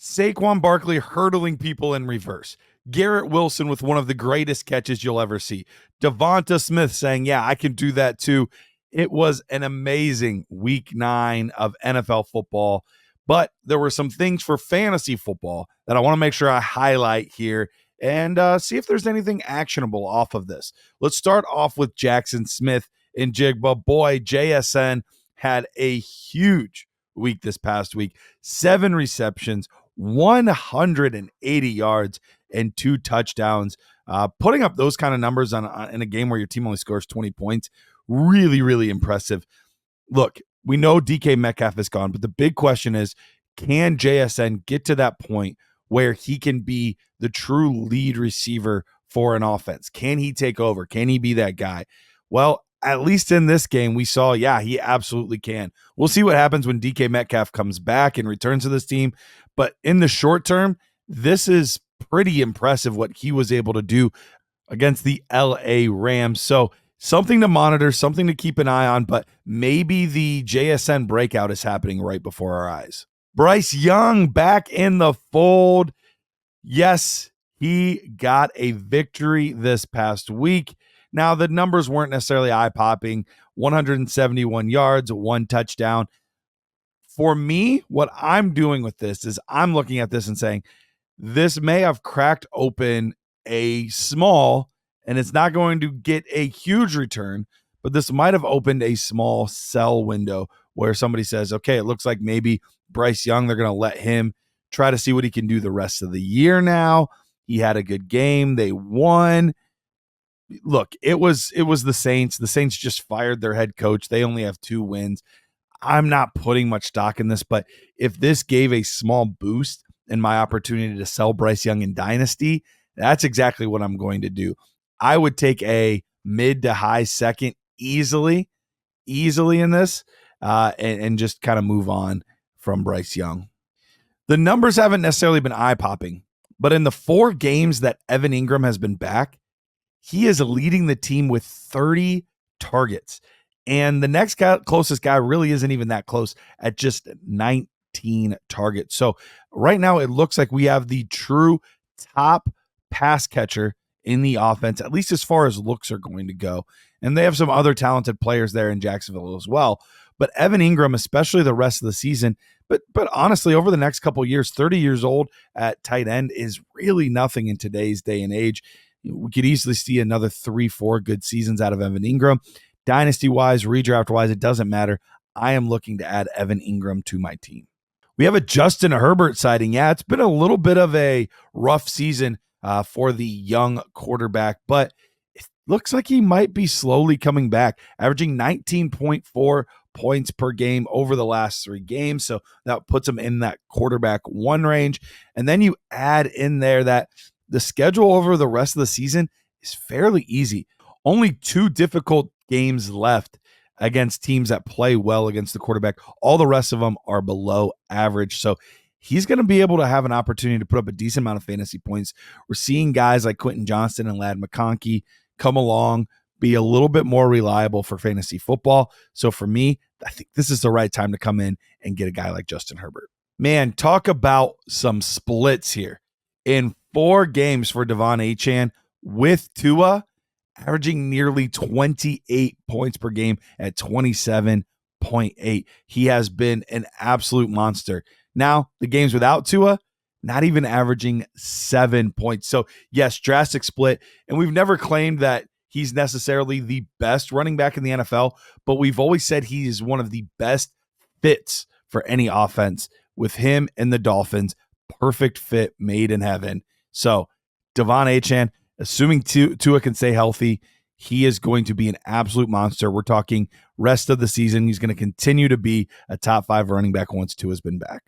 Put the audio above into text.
Saquon Barkley hurdling people in reverse. Garrett Wilson with one of the greatest catches you'll ever see. Devonta Smith saying, yeah, I can do that too. It was an amazing week 9 of NFL football, but there were some things for fantasy football that I want to make sure I highlight here and see if there's anything actionable off of this. Let's start off with Jaxon Smith-Njigba. Boy, JSN had a huge week this past week. 7 receptions, 180 yards, and 2 touchdowns. Putting up those kind of numbers in a game where your team only scores 20 points, really, really impressive. Look, we know DK Metcalf is gone, but the big question is, can JSN get to that point where he can be the true lead receiver for an offense? Can he take over? Can he be that guy? Well, at least in this game, we saw, yeah, he absolutely can. We'll see what happens when DK Metcalf comes back and returns to this team. But in the short term, this is pretty impressive what he was able to do against the LA Rams. So something to monitor, something to keep an eye on, but maybe the JSN breakout is happening right before our eyes. Bryce Young back in the fold. Yes, he got a victory this past week. Now, the numbers weren't necessarily eye-popping. 171 yards, 1 touchdown. For me, what I'm doing with this is I'm looking at this and saying, this may have cracked open a small, and it's not going to get a huge return, but this might have opened a small sell window where somebody says, okay, it looks like maybe Bryce Young, they're going to let him try to see what he can do the rest of the year now. He had a good game. They won. Look, it was the Saints. The Saints just fired their head coach. They only have 2 wins. I'm not putting much stock in this, but if this gave a small boost in my opportunity to sell Bryce Young in Dynasty, that's exactly what I'm going to do. I would take a mid to high second easily in this and just kind of move on from Bryce Young. The numbers haven't necessarily been eye-popping, but in the 4 games that Evan Engram has been back, he is leading the team with 30 targets. And the next guy, closest guy really isn't even that close at just 19 targets. So right now it looks like we have the true top pass catcher in the offense, at least as far as looks are going to go. And they have some other talented players there in Jacksonville as well. But Evan Engram, especially the rest of the season, but honestly, over the next couple of years, 30 years old at tight end is really nothing in today's day and age. We could easily see another 3-4 good seasons out of Evan Engram. Dynasty-wise, redraft-wise, it doesn't matter. I am looking to add Evan Engram to my team. We have a Justin Herbert sighting. Yeah, it's been a little bit of a rough season for the young quarterback, but it looks like he might be slowly coming back, averaging 19.4 points per game over the last 3 games. So that puts him in that quarterback 1 range. And then you add in there that the schedule over the rest of the season is fairly easy. Only 2 difficult games left against teams that play well against the quarterback. All the rest of them are below average. So he's going to be able to have an opportunity to put up a decent amount of fantasy points. We're seeing guys like Quentin Johnston and Ladd McConkey come along, be a little bit more reliable for fantasy football. So for me, I think this is the right time to come in and get a guy like Justin Herbert. Man, talk about some splits here. In 4 games for Achane with Tua, averaging nearly 28 points per game at 27.8. He has been an absolute monster. Now, the games without Tua, not even averaging 7 points. So, yes, drastic split. And we've never claimed that he's necessarily the best running back in the NFL, but we've always said he is one of the best fits for any offense. With him and the Dolphins, perfect fit made in heaven. So, Achane, assuming Tua can stay healthy, he is going to be an absolute monster. We're talking rest of the season. He's going to continue to be a top 5 running back once Tua's been back.